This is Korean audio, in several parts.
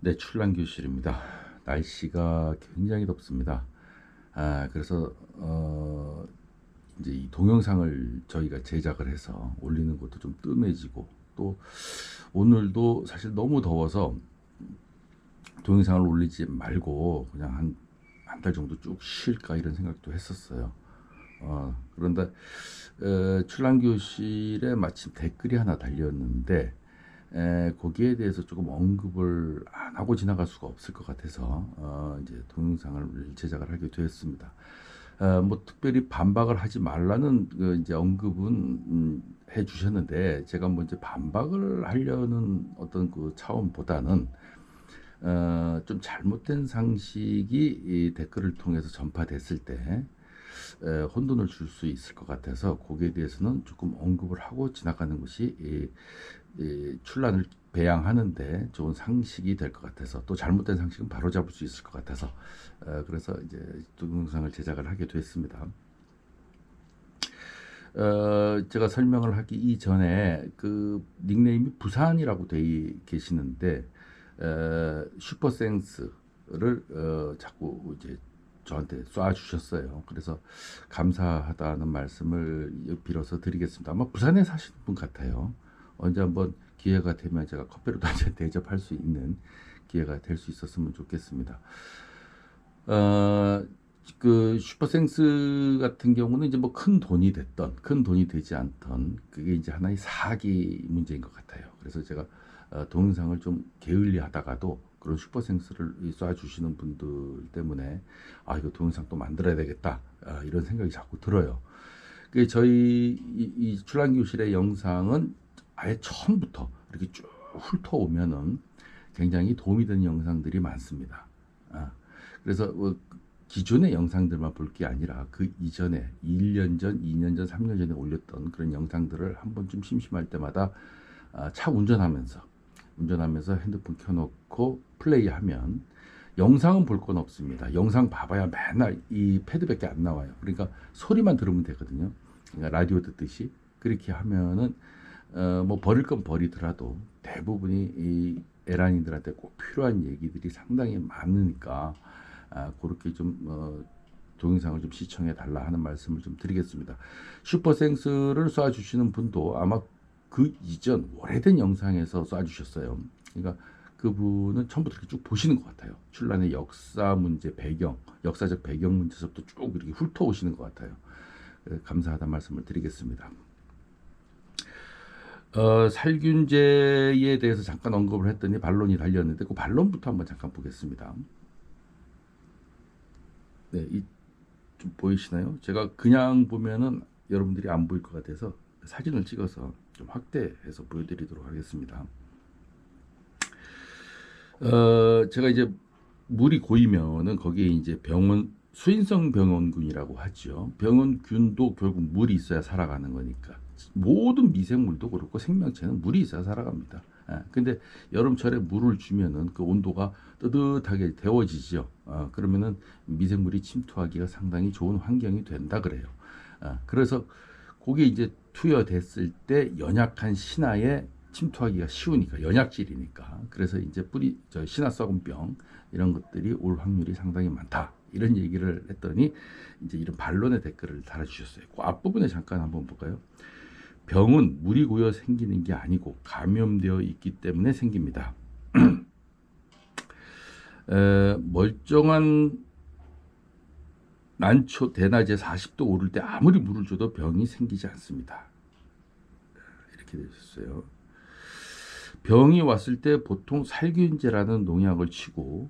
네, 출란교실입니다. 날씨가 굉장히 덥습니다. 그래서 이제 이 동영상을 저희가 제작을 해서 올리는 것도 좀 뜸해지고, 또 오늘도 사실 너무 더워서 동영상을 올리지 말고 그냥 한 달 정도 쭉 쉴까 이런 생각도 했었어요. 그런데 출란교실에 마침 댓글이 하나 달렸는데, 거기에 대해서 조금 언급을 안 하고 지나갈 수가 없을 것 같아서 이제 동영상을 제작을 하게 되었습니다. 뭐 특별히 반박을 하지 말라는 그 이제 언급은 해 주셨는데, 제가 뭐 이제 반박을 하려는 어떤 그 차원보다는 좀 잘못된 상식이 이 댓글을 통해서 전파됐을 때 혼돈을 줄 수 있을 것 같아서, 거기에 대해서는 조금 언급을 하고 지나가는 것이 이 출란을 배양하는데 좋은 상식이 될 것 같아서, 또 잘못된 상식은 바로잡을 수 있을 것 같아서 그래서 이제 동영상을 제작을 하게 됐습니다. 제가 설명을 하기 이전에 그 닉네임이 부산이라고 되어 계시는데, 슈퍼센스를 자꾸 이제 저한테 쏴 주셨어요. 그래서 감사하다는 말씀을 빌어서 드리겠습니다. 아마 부산에 사시는 분 같아요. 언제 한번 기회가 되면 제가 커피로도 한잔 대접할 수 있는 기회가 될 수 있었으면 좋겠습니다. 어, 그 슈퍼생스 같은 경우는 이제 뭐 큰 돈이 됐던, 큰 돈이 되지 않던, 그게 이제 하나의 사기 문제인 것 같아요. 그래서 제가 동영상을 좀 게을리하다가도 그런 슈퍼생스를 쏴주시는 분들 때문에, 이거 동영상 또 만들어야 되겠다, 이런 생각이 자꾸 들어요. 그 저희 이 출란교실의 영상은 아예 처음부터 이렇게 쭉 훑어오면은 굉장히 도움이 되는 영상들이 많습니다. 그래서 기존의 영상들만 볼 게 아니라 그 이전에 1년 전, 2년 전, 3년 전에 올렸던 그런 영상들을 한 번쯤 심심할 때마다 차 운전하면서 핸드폰 켜놓고 플레이하면, 영상은 볼 건 없습니다. 영상 봐봐야 맨날 이 패드밖에 안 나와요. 그러니까 소리만 들으면 되거든요. 그러니까 라디오 듣듯이 그렇게 하면은 뭐 버릴 건 버리더라도 대부분이 이 에란이들한테 꼭 필요한 얘기들이 상당히 많으니까, 그렇게 좀 동영상을 좀 시청해 달라 하는 말씀을 좀 드리겠습니다. 슈퍼생스를 쏴주시는 분도 아마 그 이전 오래된 영상에서 쏴주셨어요. 그러니까 그분은 처음부터 이렇게 쭉 보시는 것 같아요. 출란의 역사 문제 배경, 역사적 배경 문제서부터 쭉 이렇게 훑어오시는 것 같아요. 감사하다는 말씀을 드리겠습니다. 살균제에 대해서 잠깐 언급을 했더니 반론이 달렸는데, 그 반론부터 한번 잠깐 보겠습니다. 네, 좀 보이시나요? 제가 그냥 보면은 여러분들이 안 보일 것 같아서 사진을 찍어서 좀 확대해서 보여드리도록 하겠습니다. 제가 이제 물이 고이면은 거기에 이제 수인성 병원균이라고 하죠. 병원균도 결국 물이 있어야 살아가는 거니까, 모든 미생물도 그렇고 생명체는 물이 있어야 살아갑니다. 근데 여름철에 물을 주면은 그 온도가 뜨뜻하게 데워지죠. 그러면은 미생물이 침투하기가 상당히 좋은 환경이 된다 그래요. 그래서 그게 이제 투여됐을 때 연약한 신하에 침투하기가 쉬우니까, 연약질이니까, 그래서 이제 신화썩은병 이런 것들이 올 확률이 상당히 많다, 이런 얘기를 했더니 이제 이런 반론의 댓글을 달아주셨어요. 그 앞부분에 잠깐 한번 볼까요? 병은 물이 고여 생기는 게 아니고 감염되어 있기 때문에 생깁니다. 멀쩡한 난초 대낮에 40도 오를 때 아무리 물을 줘도 병이 생기지 않습니다. 이렇게 되셨어요. 병이 왔을 때 보통 살균제라는 농약을 치고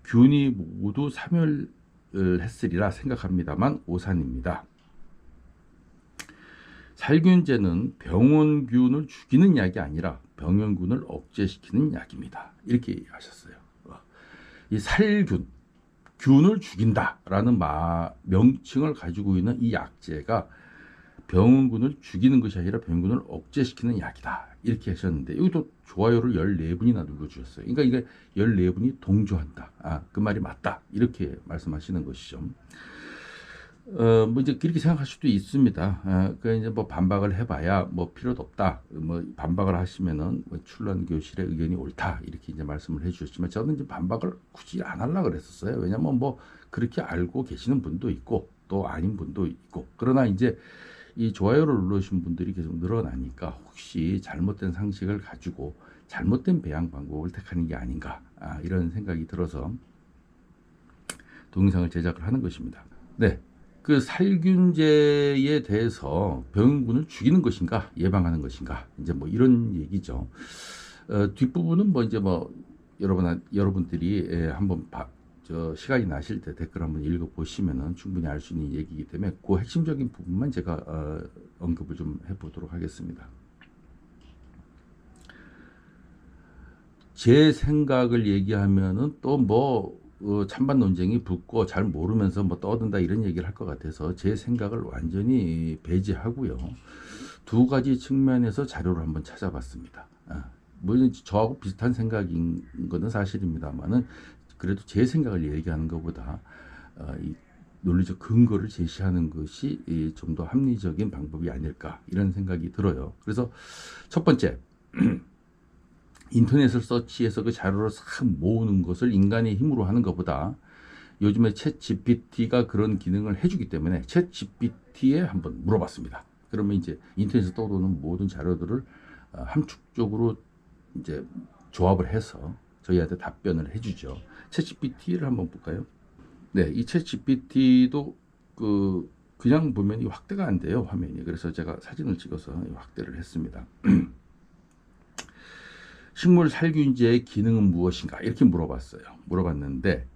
균이 모두 사멸했으리라 생각합니다만 오산입니다. 살균제는 병원균을 죽이는 약이 아니라 병원균을 억제시키는 약입니다. 이렇게 하셨어요. 이 살균, 균을 죽인다라는 명칭을 가지고 있는 이 약제가 병원균을 죽이는 것이 아니라 병원균을 억제시키는 약이다, 이렇게 하셨는데, 여기도 좋아요를 14분이나 눌러주셨어요. 그러니까 이게 14분이 동조한다, 그 말이 맞다, 이렇게 말씀하시는 것이죠. 뭐 이제 그렇게 생각할 수도 있습니다. 그 이제 뭐 반박을 해봐야 뭐 필요도 없다. 뭐 반박을 하시면은 뭐 출란 교실의 의견이 옳다 이렇게 이제 말씀을 해주셨지만 저는 이제 반박을 굳이 안 하려고 그랬었어요. 왜냐면 뭐 그렇게 알고 계시는 분도 있고 또 아닌 분도 있고 그러나 이제 이 좋아요를 눌러주신 분들이 계속 늘어나니까 혹시 잘못된 상식을 가지고 잘못된 배양 방법을 택하는 게 아닌가 이런 생각이 들어서 동영상을 제작을 하는 것입니다. 네. 그 살균제에 대해서 병균을 죽이는 것인가 예방하는 것인가 이제 뭐 이런 얘기죠. 뒷부분은 뭐 이제 뭐 여러분들이 한번 시간이 나실 때 댓글 한번 읽어 보시면은 충분히 알 수 있는 얘기이기 때문에 그 핵심적인 부분만 제가 언급을 좀 해보도록 하겠습니다. 제 생각을 얘기하면은 또 뭐 찬반 논쟁이 붙고 잘 모르면서 뭐 떠든다 이런 얘기를 할 것 같아서 제 생각을 완전히 배제하고요. 두 가지 측면에서 자료를 한번 찾아봤습니다. 물론 저하고 비슷한 생각인 것은 사실입니다만은 그래도 제 생각을 얘기하는 것보다 이 논리적 근거를 제시하는 것이 좀 더 합리적인 방법이 아닐까 이런 생각이 들어요. 그래서 첫 번째 인터넷을 서치해서 그 자료를 싹 모으는 것을 인간의 힘으로 하는 것보다 요즘에 챗 GPT가 그런 기능을 해주기 때문에 챗 GPT에 한번 물어봤습니다. 그러면 이제 인터넷에서 떠도는 모든 자료들을 함축적으로 이제 조합을 해서 저희한테 답변을 해주죠. 챗 GPT를 한번 볼까요? 네, 이 챗 GPT도 그냥 보면 확대가 안 돼요, 화면이. 그래서 제가 사진을 찍어서 확대를 했습니다. 식물 살균제의 기능은 무엇인가? 이렇게 물어봤는데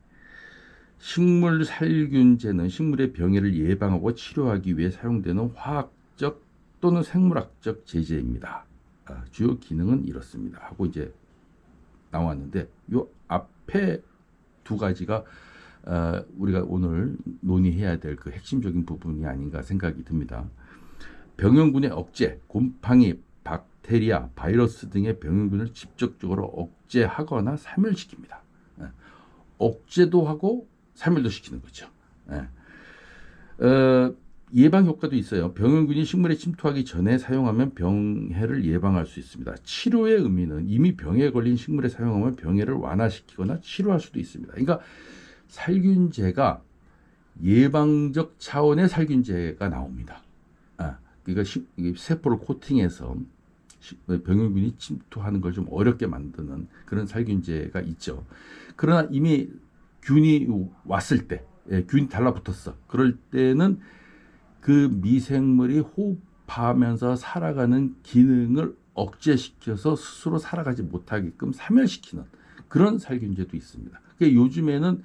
식물 살균제는 식물의 병해를 예방하고 치료하기 위해 사용되는 화학적 또는 생물학적 제제입니다. 주요 기능은 이렇습니다. 하고 이제 나왔는데 요 앞에 두 가지가 우리가 오늘 논의해야 될 그 핵심적인 부분이 아닌가 생각이 듭니다. 병원군의 억제, 곰팡이, 박테리아, 바이러스 등의 병원군을 직접적으로 억제하거나 사멸시킵니다. 억제도 하고 사멸도 시키는 거죠. 예방 효과도 있어요. 병원균이 식물에 침투하기 전에 사용하면 병해를 예방할 수 있습니다. 치료의 의미는 이미 병해에 걸린 식물에 사용하면 병해를 완화시키거나 치료할 수도 있습니다. 그러니까 살균제가 예방적 차원의 살균제가 나옵니다. 그러니까 세포를 코팅해서 병균이 침투하는 걸 좀 어렵게 만드는 그런 살균제가 있죠. 그러나 이미 균이 왔을 때, 균이 달라붙었어. 그럴 때는 그 미생물이 호흡하면서 살아가는 기능을 억제시켜서 스스로 살아가지 못하게끔 사멸시키는 그런 살균제도 있습니다. 그러니까 요즘에는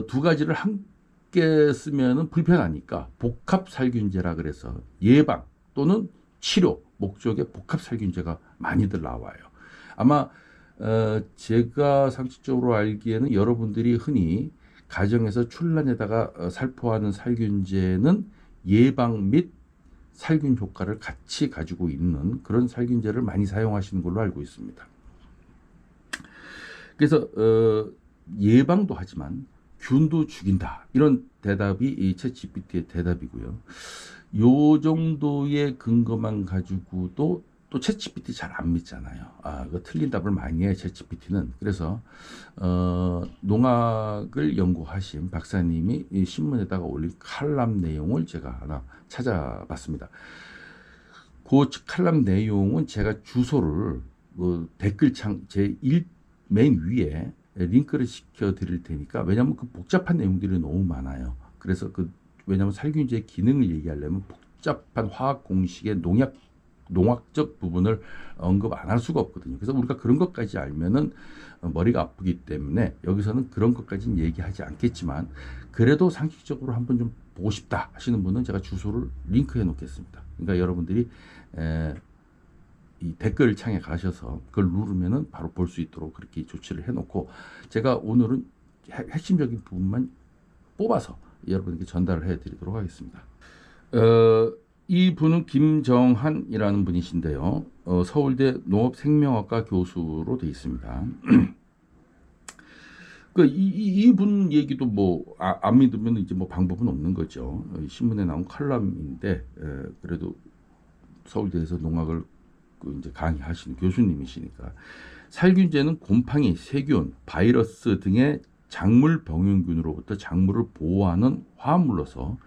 두 가지를 함께 쓰면은 불편하니까 복합 살균제라 그래서 예방 또는 치료 목적의 복합 살균제가 많이들 나와요. 아마 제가 상식적으로 알기에는 여러분들이 흔히 가정에서 출란에다가 살포하는 살균제는 예방 및 살균 효과를 같이 가지고 있는 그런 살균제를 많이 사용하시는 걸로 알고 있습니다. 그래서 예방도 하지만 균도 죽인다 이런 대답이 이 챗 GPT의 대답이고요. 요 정도의 근거만 가지고도 또 챗 GPT 잘 안 믿잖아요. 그 틀린 답을 많이 해 챗 GPT는. 그래서 농학을 연구하신 박사님이 이 신문에다가 올린 칼럼 내용을 제가 하나 찾아봤습니다. 그 칼럼 내용은 제가 주소를 댓글창 맨 위에 링크를 시켜 드릴 테니까 왜냐하면 그 복잡한 내용들이 너무 많아요. 그래서 왜냐하면 살균제의 기능을 얘기하려면 복잡한 화학 공식의 농학적 부분을 언급 안 할 수가 없거든요. 그래서 우리가 그런 것까지 알면은 머리가 아프기 때문에 여기서는 그런 것까지는 얘기하지 않겠지만 그래도 상식적으로 한번 좀 보고 싶다 하시는 분은 제가 주소를 링크해 놓겠습니다. 그러니까 여러분들이 이 댓글 창에 가셔서 그걸 누르면은 바로 볼 수 있도록 그렇게 조치를 해놓고 제가 오늘은 핵심적인 부분만 뽑아서 여러분에게 전달을 해드리도록 하겠습니다. 이 분은 김정한이라는 분이신데요. 서울대 농업생명학과 교수로 되어 있습니다. 이분 얘기도 뭐 안 믿으면 이제 뭐 방법은 없는 거죠. 신문에 나온 칼럼인데 그래도 서울대에서 농학을 이제 강의하시는 교수님이시니까 살균제는 곰팡이, 세균, 바이러스 등의 작물 병원균으로부터 작물을 보호하는 화합물로서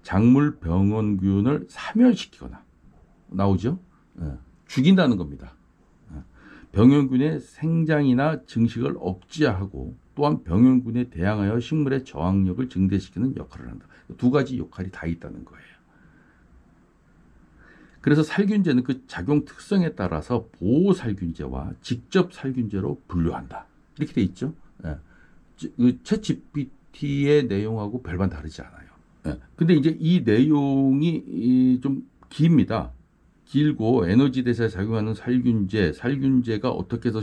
작물 병원균을 사멸시키거나 나오죠. 죽인다는 겁니다. 병원균의 생장이나 증식을 억제하고 또한 병원균에 대항하여 식물의 저항력을 증대시키는 역할을 한다. 두 가지 역할이 다 있다는 거예요. 그래서 살균제는 그 작용 특성에 따라서 보호살균제와 직접살균제로 분류한다. 이렇게 돼 있죠. 챗GPT의 내용하고 별반 다르지 않아요. 근데 이제 이 내용이 좀 깁니다. 길고 에너지 대사에 작용하는 살균제가 어떻게 해서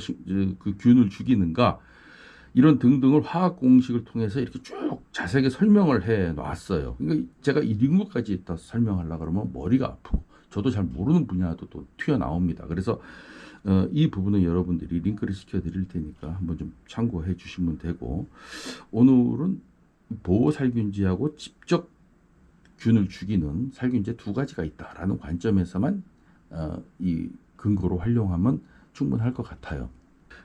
그 균을 죽이는가 이런 등등을 화학 공식을 통해서 이렇게 쭉 자세하게 설명을 해 놨어요. 그러니까 제가 이런 것까지 다 설명하려고 그러면 머리가 아프고 저도 잘 모르는 분야도 또 튀어나옵니다. 그래서 이 부분은 여러분들이 링크를 시켜드릴 테니까 한번 좀 참고해 주시면 되고, 오늘은 보호살균제하고 직접 균을 죽이는 살균제 두 가지가 있다라는 관점에서만 이 근거로 활용하면 충분할 것 같아요.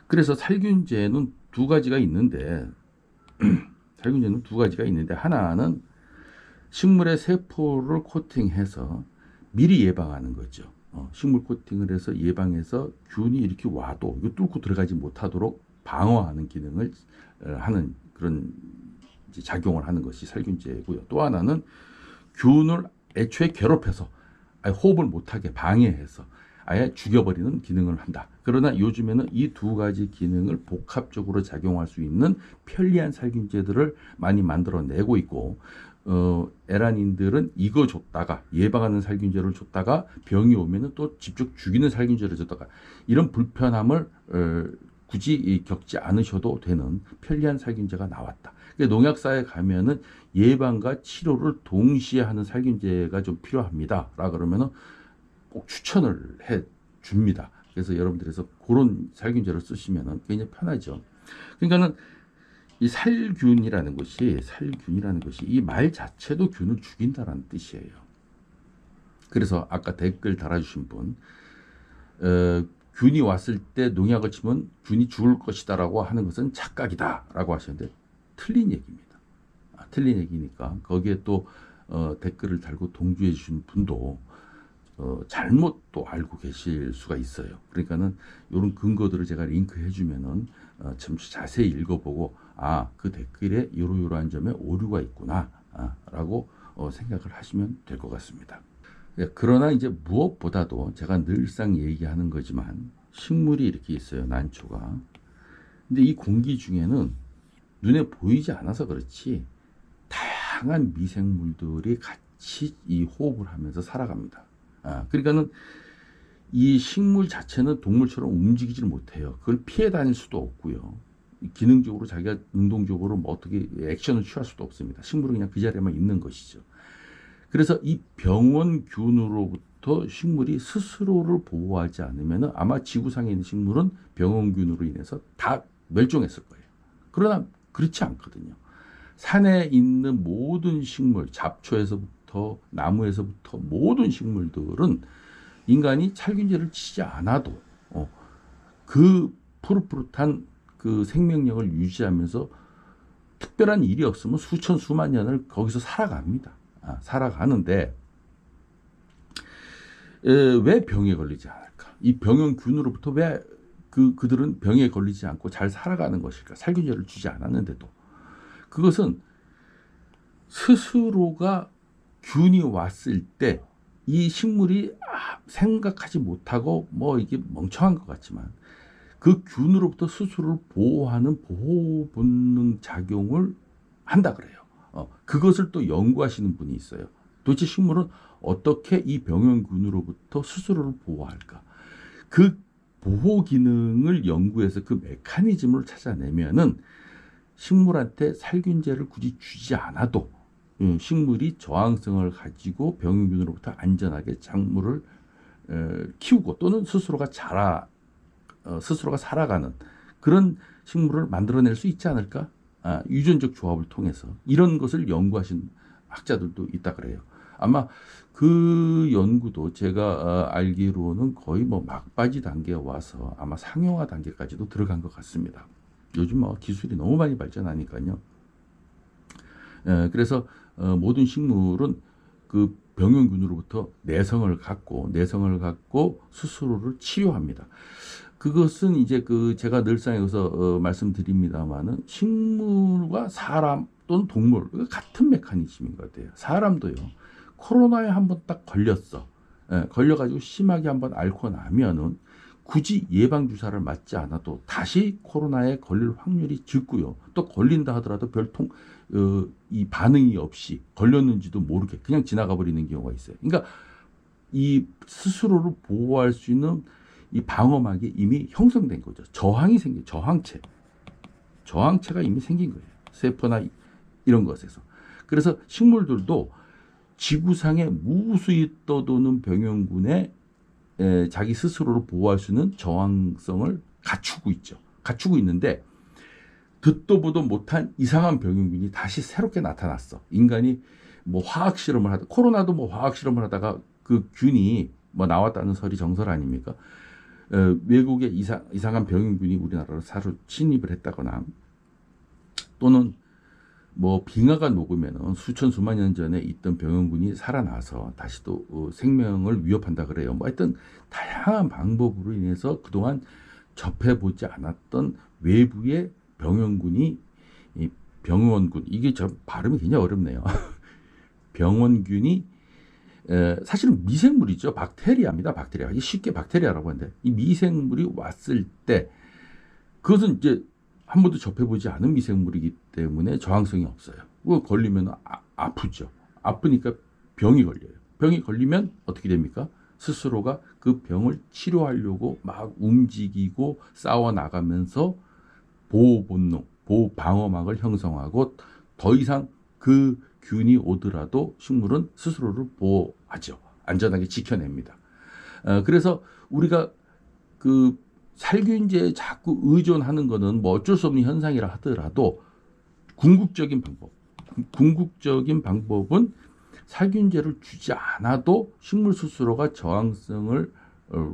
그래서 살균제는 두 가지가 있는데 하나는 식물의 세포를 코팅해서 미리 예방하는 거죠. 식물 코팅을 해서 예방해서 균이 이렇게 와도 이거 뚫고 들어가지 못하도록 방어하는 기능을 하는 그런 이제 작용을 하는 것이 살균제고요. 또 하나는 균을 애초에 괴롭혀서 호흡을 못하게 방해해서 아예 죽여버리는 기능을 한다. 그러나 요즘에는 이 두 가지 기능을 복합적으로 작용할 수 있는 편리한 살균제들을 많이 만들어내고 있고, 에란인들은 이거 줬다가 예방하는 살균제를 줬다가 병이 오면은 또 직접 죽이는 살균제를 줬다가 이런 불편함을 굳이 겪지 않으셔도 되는 편리한 살균제가 나왔다. 그러니까 농약사에 가면은 예방과 치료를 동시에 하는 살균제가 좀 필요합니다. 라 그러면은 꼭 추천을 해 줍니다. 그래서 여러분들께서 그런 살균제를 쓰시면은 굉장히 편하죠. 그러니까는 이 살균이라는 것이 이 말 자체도 균을 죽인다라는 뜻이에요. 그래서 아까 댓글 달아주신 분, 균이 왔을 때 농약을 치면 균이 죽을 것이다라고 하는 것은 착각이다라고 하셨는데 틀린 얘기입니다. 틀린 얘기니까 거기에 또 댓글을 달고 동조해 주신 분도 잘못 또 알고 계실 수가 있어요. 그러니까는 이런 근거들을 제가 링크해 주면은 참 자세히 읽어보고 그 댓글에 이러이러한 점에 오류가 있구나 라고 생각을 하시면 될 것 같습니다. 그러나 이제 무엇보다도 제가 늘상 얘기하는 거지만 식물이 이렇게 있어요. 난초가. 근데 이 공기 중에는 눈에 보이지 않아서 그렇지 다양한 미생물들이 같이 이 호흡을 하면서 살아갑니다. 그러니까는 이 식물 자체는 동물처럼 움직이질 못해요. 그걸 피해 다닐 수도 없고요. 기능적으로 자기가 능동적으로 뭐 어떻게 액션을 취할 수도 없습니다. 식물은 그냥 그 자리에만 있는 것이죠. 그래서 이 병원균으로부터 식물이 스스로를 보호하지 않으면 아마 지구상에 있는 식물은 병원균으로 인해서 다 멸종했을 거예요. 그러나 그렇지 않거든요. 산에 있는 모든 식물, 잡초에서부터 나무에서부터 모든 식물들은 인간이 살균제를 치지 않아도 그 푸릇푸릇한 그 생명력을 유지하면서 특별한 일이 없으면 수천 수만 년을 거기서 살아갑니다. 살아가는데 왜 병에 걸리지 않을까? 이 병원균으로부터 왜 그들은 병에 걸리지 않고 잘 살아가는 것일까? 살균제를 주지 않았는데도. 그것은 스스로가 균이 왔을 때 이 식물이 생각하지 못하고 뭐 이게 멍청한 것 같지만 그 균으로부터 스스로를 보호하는 보호 본능 작용을 한다 그래요. 그것을 또 연구하시는 분이 있어요. 도대체 식물은 어떻게 이 병원균으로부터 스스로를 보호할까? 그 보호 기능을 연구해서 그 메커니즘을 찾아내면은 식물한테 살균제를 굳이 주지 않아도 식물이 저항성을 가지고 병원균으로부터 안전하게 작물을 키우고 또는 스스로가 살아가는 그런 식물을 만들어낼 수 있지 않을까? 유전적 조합을 통해서 이런 것을 연구하신 학자들도 있다 그래요. 아마 그 연구도 제가 알기로는 거의 뭐 막바지 단계에 와서 아마 상용화 단계까지도 들어간 것 같습니다. 요즘 뭐 기술이 너무 많이 발전하니까요. 그래서 모든 식물은 그 병원균으로부터 내성을 갖고 스스로를 치료합니다. 그것은 이제 그 제가 늘상 여기서 말씀드립니다만은 식물과 사람 또는 동물 같은 메커니즘인 것 같아요. 사람도요. 코로나에 한번 딱 걸렸어. 걸려가지고 심하게 한번 앓고 나면은 굳이 예방 주사를 맞지 않아도 다시 코로나에 걸릴 확률이 적고요. 또 걸린다 하더라도 이 반응이 없이 걸렸는지도 모르게 그냥 지나가 버리는 경우가 있어요. 그러니까 이 스스로를 보호할 수 있는 이 방어막이 이미 형성된 거죠. 저항체가 이미 생긴 거예요. 세포나 이런 것에서. 그래서 식물들도 지구상에 무수히 떠도는 병용군에 자기 스스로를 보호할 수 있는 저항성을 갖추고 있죠. 갖추고 있는데 듣도 보도 못한 이상한 병용균이 다시 새롭게 나타났어. 인간이 뭐 화학 실험을 하다, 코로나도 뭐 화학 실험을 하다가 그 균이 뭐 나왔다는 설이 정설 아닙니까? 외국의 이상한 병용균이 우리나라로 사로 침입을 했다거나 또는 뭐 빙하가 녹으면 수천 수만 년 전에 있던 병원군이 살아나서 다시 또 생명을 위협한다 그래요. 뭐 하여튼 다양한 방법으로 인해서 그동안 접해보지 않았던 외부의 병원군이 병원군 이게 저 발음이 굉장히 어렵네요. 병원균이 사실은 미생물이죠. 박테리아입니다. 박테리아. 쉽게 박테리아라고 하는데 이 미생물이 왔을 때 그것은 이제 한 번도 접해보지 않은 미생물이기 때문에 저항성이 없어요. 그거 걸리면 아프죠. 아프니까 병이 걸려요. 병이 걸리면 어떻게 됩니까? 스스로가 그 병을 치료하려고 막 움직이고 싸워 나가면서 보호 본능, 보호 방어막을 형성하고 더 이상 그 균이 오더라도 식물은 스스로를 보호하죠. 안전하게 지켜냅니다. 그래서 우리가 그 살균제에 자꾸 의존하는 것은 뭐 어쩔 수 없는 현상이라 하더라도 궁극적인 방법은 살균제를 주지 않아도 식물 스스로가 저항성을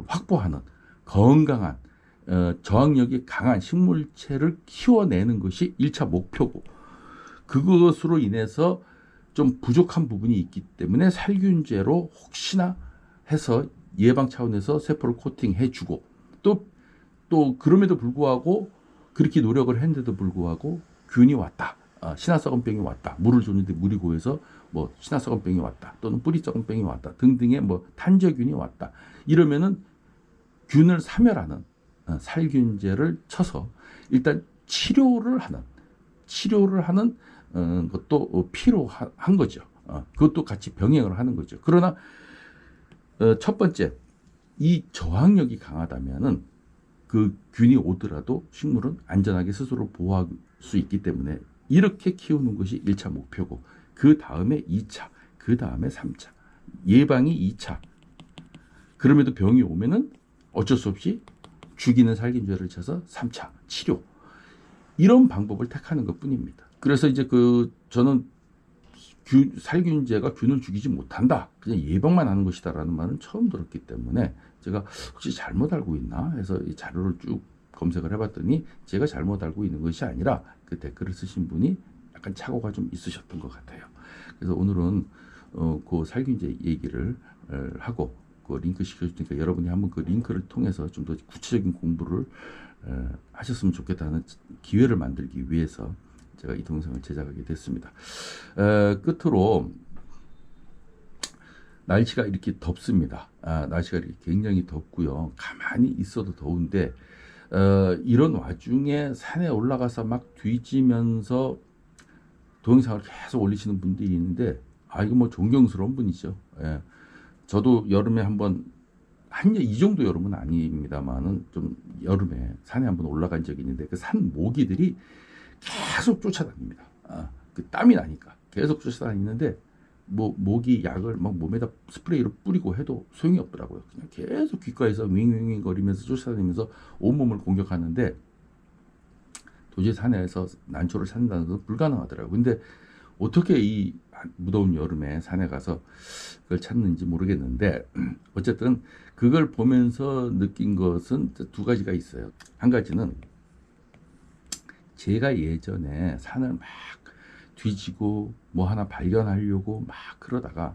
확보하는 건강한 저항력이 강한 식물체를 키워내는 것이 1차 목표고 그것으로 인해서 좀 부족한 부분이 있기 때문에 살균제로 혹시나 해서 예방 차원에서 세포를 코팅해주고 또 그럼에도 불구하고 그렇게 노력을 했는데도 불구하고 균이 왔다. 신화썩은병이 왔다. 물을 줬는데 물이 고여서 뭐 신화썩은병이 왔다. 또는 뿌리썩은병이 왔다. 등등의 뭐 탄저균이 왔다. 이러면은 균을 사멸하는 살균제를 쳐서 일단 치료를 하는 것도 필요한 거죠. 그것도 같이 병행을 하는 거죠. 그러나 첫 번째 이 저항력이 강하다면은 그 균이 오더라도 식물은 안전하게 스스로 보호할 수 있기 때문에 이렇게 키우는 것이 1차 목표고 그 다음에 2차, 그 다음에 3차, 예방이 2차. 그럼에도 병이 오면은 어쩔 수 없이 죽이는 살균제를 쳐서 3차 치료. 이런 방법을 택하는 것뿐입니다. 그래서 이제 저는 살균제가 균을 죽이지 못한다. 그냥 예방만 하는 것이다라는 말은 처음 들었기 때문에 제가 혹시 잘못 알고 있나 해서 이 자료를 쭉 검색을 해봤더니 제가 잘못 알고 있는 것이 아니라 그 댓글을 쓰신 분이 약간 착오가 좀 있으셨던 것 같아요. 그래서 오늘은 그 살균제 얘기를 하고 그 링크 시켜주니까 여러분이 한번 그 링크를 통해서 좀 더 구체적인 공부를 하셨으면 좋겠다는 기회를 만들기 위해서 제가 이 동영상을 제작하게 됐습니다. 끝으로 날씨가 이렇게 덥습니다. 날씨가 이렇게 굉장히 덥고요. 가만히 있어도 더운데 이런 와중에 산에 올라가서 막 뒤지면서 동영상을 계속 올리시는 분들이 있는데 이거 뭐 존경스러운 분이죠. 예. 저도 여름에 한번 이 정도 여름은 아닙니다만은 좀 여름에 산에 한번 올라간 적이 있는데 그 산 모기들이 계속 쫓아다닙니다. 그 땀이 나니까 계속 쫓아다니는데 뭐 모기 약을 막 몸에다 스프레이로 뿌리고 해도 소용이 없더라고요. 그냥 계속 귓가에서 윙윙윙 거리면서 쫓아다니면서 온몸을 공격하는데 도저히 산에서 난초를 찾는다는 건 불가능하더라고요. 근데 어떻게 이 무더운 여름에 산에 가서 그걸 찾는지 모르겠는데 어쨌든 그걸 보면서 느낀 것은 두 가지가 있어요. 한 가지는 제가 예전에 산을 막 뒤지고 뭐 하나 발견하려고 막 그러다가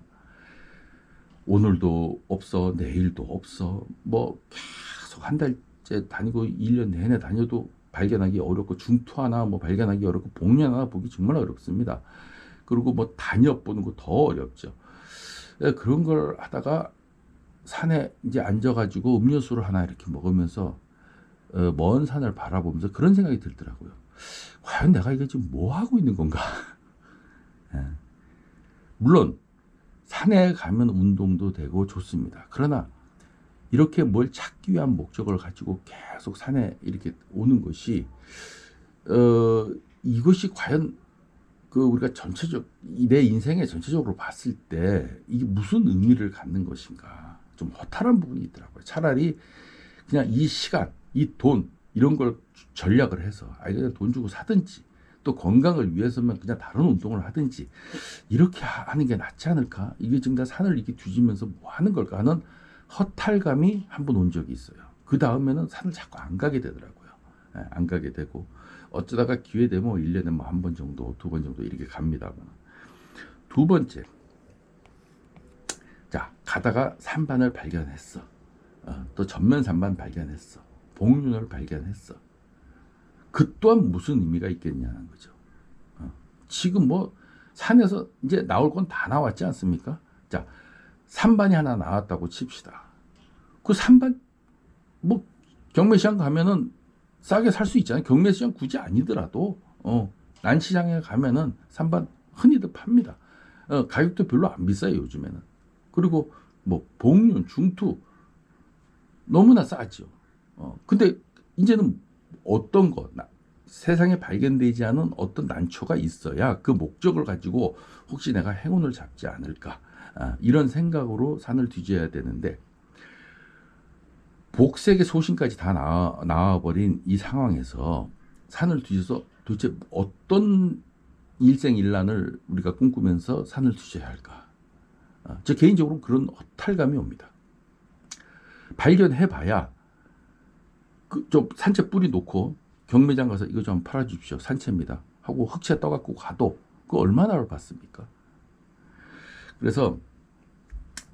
오늘도 없어, 내일도 없어, 뭐 계속 한 달째 다니고 1년 내내 다녀도 발견하기 어렵고 중투 하나 뭐 발견하기 어렵고 복류 하나 보기 정말 어렵습니다. 그리고 뭐 단엽 보는 거 더 어렵죠. 그런 걸 하다가 산에 이제 앉아가지고 음료수를 하나 이렇게 먹으면서 먼 산을 바라보면서 그런 생각이 들더라고요. 과연 내가 이게 지금 뭐 하고 있는 건가? 예. 물론 산에 가면 운동도 되고 좋습니다. 그러나 이렇게 뭘 찾기 위한 목적을 가지고 계속 산에 이렇게 오는 것이 이것이 과연 그 우리가 전체적 내 인생에 전체적으로 봤을 때 이게 무슨 의미를 갖는 것인가 좀 허탈한 부분이 있더라고요. 차라리 그냥 이 시간, 이 돈 이런 걸 전략을 해서 그냥 돈 주고 사든지 또 건강을 위해서면 그냥 다른 운동을 하든지 이렇게 하는 게 낫지 않을까? 이게 지금 다 산을 이렇게 뒤지면서 뭐 하는 걸까 하는 허탈감이 한 번 온 적이 있어요. 그 다음에는 산을 자꾸 안 가게 되더라고요. 안 가게 되고 어쩌다가 기회 되면 1년에 뭐 한 번 정도, 두 번 정도 이렇게 갑니다만. 두 번째, 자 가다가 산반을 발견했어. 또 전면 산반 발견했어. 복륜을 발견했어. 그 또한 무슨 의미가 있겠냐는 거죠. 지금 뭐 산에서 이제 나올 건 다 나왔지 않습니까? 자, 산반이 하나 나왔다고 칩시다. 그 산반 뭐 경매시장 가면은 싸게 살 수 있잖아요. 경매시장 굳이 아니더라도 난시장에 가면은 산반 흔히들 팝니다. 가격도 별로 안 비싸요 요즘에는. 그리고 뭐 복륜, 중투 너무나 싸죠. 근데 이제는 어떤 거 세상에 발견되지 않은 어떤 난초가 있어야 그 목적을 가지고 혹시 내가 행운을 잡지 않을까 이런 생각으로 산을 뒤져야 되는데 복색의 소신까지 다 나와버린 이 상황에서 산을 뒤져서 도대체 어떤 일생일란을 우리가 꿈꾸면서 산을 뒤져야 할까? 저 개인적으로 그런 허탈감이 옵니다. 발견해봐야 좀 산채 뿌리 놓고 경매장 가서 이거 좀 팔아주십시오. 산채입니다. 하고 흑채 떠갖고 가도 그 얼마나 받습니까? 그래서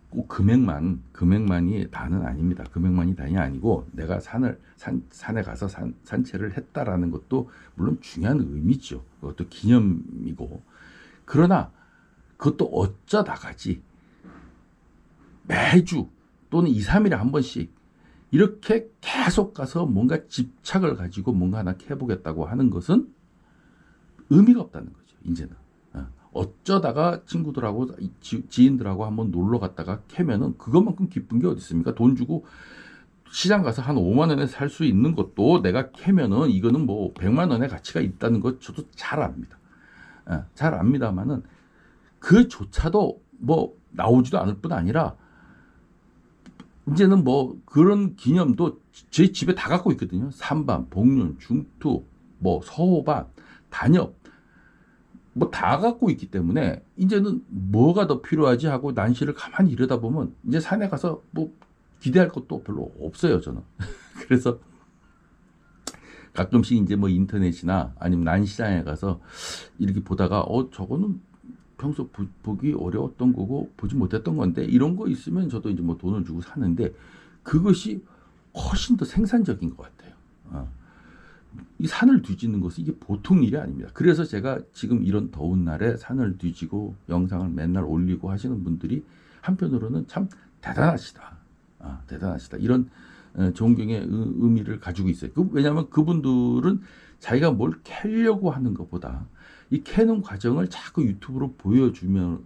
꼭 금액만이 다는 아닙니다. 금액만이 다이 아니고 내가 산에 가서 산채를 했다라는 것도 물론 중요한 의미죠. 그것도 기념이고. 그러나 그것도 어쩌다가지 매주 또는 2, 3일에 한 번씩 이렇게 계속 가서 뭔가 집착을 가지고 뭔가 하나 해보겠다고 하는 것은 의미가 없다는 거죠. 이제는. 어쩌다가 친구들하고 지인들하고 한번 놀러 갔다가 캐면은 그것만큼 기쁜 게 어디 있습니까? 돈 주고 시장 가서 한 5만 원에 살 수 있는 것도 내가 캐면은 이거는 뭐 100만 원의 가치가 있다는 것 저도 잘 압니다. 잘 압니다만은 그조차도 뭐 나오지도 않을 뿐 아니라 이제는 뭐 그런 기념도 제 집에 다 갖고 있거든요. 산반, 복륜, 중투, 뭐 서호반, 단엽 뭐 다 갖고 있기 때문에 이제는 뭐가 더 필요하지 하고 난시를 가만히 이러다 보면 이제 산에 가서 뭐 기대할 것도 별로 없어요 저는. 그래서 가끔씩 이제 뭐 인터넷이나 아니면 난시장에 가서 이렇게 보다가 저거는 평소 보기 어려웠던 거고 보지 못했던 건데 이런 거 있으면 저도 이제 뭐 돈을 주고 사는데 그것이 훨씬 더 생산적인 것 같아요. 이 산을 뒤지는 것은 이게 보통 일이 아닙니다. 그래서 제가 지금 이런 더운 날에 산을 뒤지고 영상을 맨날 올리고 하시는 분들이 한편으로는 참 대단하시다. 대단하시다. 이런 존경의 의미를 가지고 있어요. 왜냐하면 그분들은 자기가 뭘 캐려고 하는 것보다 이 캐는 과정을 자꾸 유튜브로 보여줌으로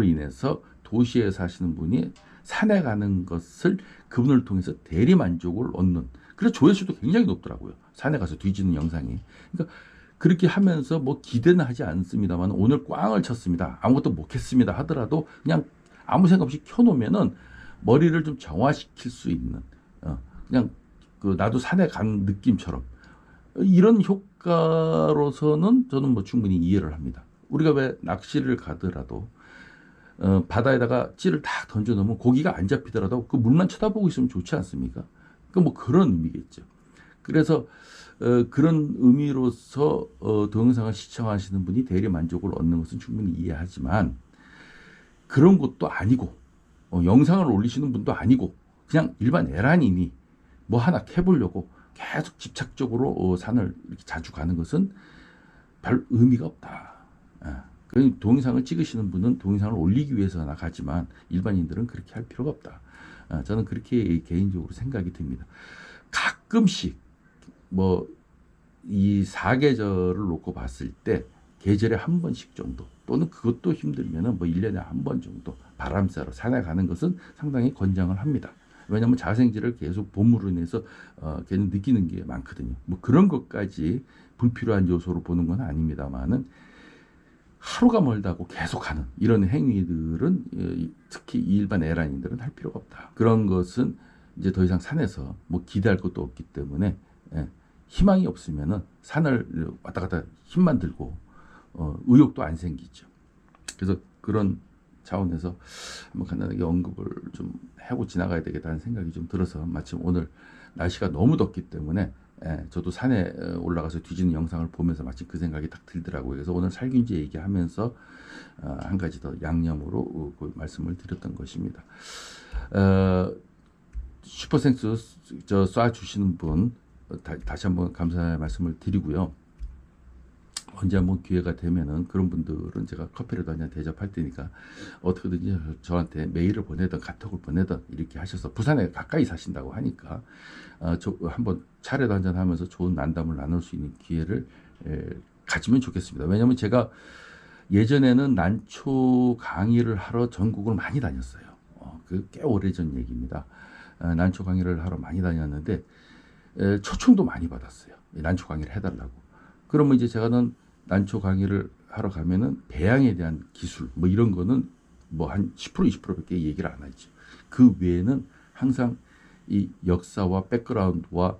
인해서 도시에 사시는 분이 산에 가는 것을 그분을 통해서 대리 만족을 얻는. 그래서 조회수도 굉장히 높더라고요. 산에 가서 뒤지는 영상이. 그러니까 그렇게 하면서 뭐 기대는 하지 않습니다만 오늘 꽝을 쳤습니다. 아무것도 못 했습니다 하더라도 그냥 아무 생각 없이 켜놓으면은 머리를 좀 정화시킬 수 있는 그냥 그 나도 산에 간 느낌처럼 이런 작가로서는 저는 뭐 충분히 이해를 합니다. 우리가 왜 낚시를 가더라도 바다에다가 찌를 딱 던져 놓으면 고기가 안 잡히더라도 그 물만 쳐다보고 있으면 좋지 않습니까? 그 뭐 그런 의미겠죠. 그래서 그런 의미로서 동영상을 시청하시는 분이 대리 만족을 얻는 것은 충분히 이해하지만 그런 것도 아니고 영상을 올리시는 분도 아니고 그냥 일반 애란인이 뭐 하나 캐보려고 계속 집착적으로 산을 이렇게 자주 가는 것은 별 의미가 없다. 그 동영상을 찍으시는 분은 동영상을 올리기 위해서 나가지만 일반인들은 그렇게 할 필요가 없다. 저는 그렇게 개인적으로 생각이 듭니다. 가끔씩 뭐 이 사계절을 놓고 봤을 때 계절에 한 번씩 정도 또는 그것도 힘들면은 뭐 1년에 한 번 정도 바람 쐬러 산에 가는 것은 상당히 권장을 합니다. 왜냐하면 자생지를 계속 봄으로 인해서 걔는 느끼는 게 많거든요. 뭐 그런 것까지 불필요한 요소로 보는 건 아닙니다만은 하루가 멀다고 계속하는 이런 행위들은 특히 일반 애란인들은 할 필요가 없다. 그런 것은 이제 더 이상 산에서 뭐 기대할 것도 없기 때문에 희망이 없으면은 산을 왔다 갔다 힘만 들고 의욕도 안 생기죠. 그래서 그런 차원에서 한번 간단하게 언급을 좀 하고 지나가야 되겠다는 생각이 좀 들어서 마침 오늘 날씨가 너무 덥기 때문에 저도 산에 올라가서 뒤지는 영상을 보면서 마침 그 생각이 딱 들더라고요. 그래서 오늘 살균제 얘기하면서 한 가지 더 양념으로 그 말씀을 드렸던 것입니다. 슈퍼생스 쏴주시는 분 다시 한번 감사의 말씀을 드리고요. 언제 한번 기회가 되면은 그런 분들은 제가 커피라도 한잔 대접할 테니까 어떻게든지 저한테 메일을 보내든 카톡을 보내든 이렇게 하셔서 부산에 가까이 사신다고 하니까 한번 차례도 한잔 하면서 좋은 난담을 나눌 수 있는 기회를 가지면 좋겠습니다. 왜냐하면 제가 예전에는 난초 강의를 하러 전국을 많이 다녔어요. 그 꽤 오래전 얘기입니다. 난초 강의를 하러 많이 다녔는데 초청도 많이 받았어요. 난초 강의를 해달라고. 그러면 이제 제가는 난초 강의를 하러 가면은 배양에 대한 기술 뭐 이런 거는 뭐 한 10% 20%밖에 얘기를 안 하죠. 그 외에는 항상 이 역사와 백그라운드와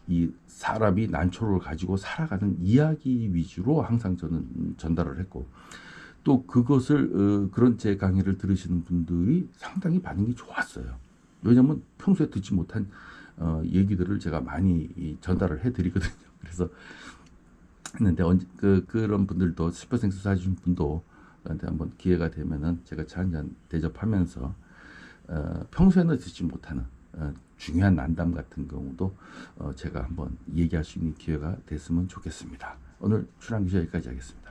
이 사람이 난초를 가지고 살아가는 이야기 위주로 항상 저는 전달을 했고 또 그것을 그런 제 강의를 들으시는 분들이 상당히 반응이 좋았어요. 왜냐하면 평소에 듣지 못한 얘기들을 제가 많이 전달을 해드리거든요. 그래서 했는데 그런 분들도 슈퍼생스 사주신 분도 저한테 한번 기회가 되면은 제가 차 한잔 대접하면서 평소에는 듣지 못하는 중요한 난담 같은 경우도 제가 한번 얘기할 수 있는 기회가 됐으면 좋겠습니다. 오늘 출항 기자 여기까지 하겠습니다.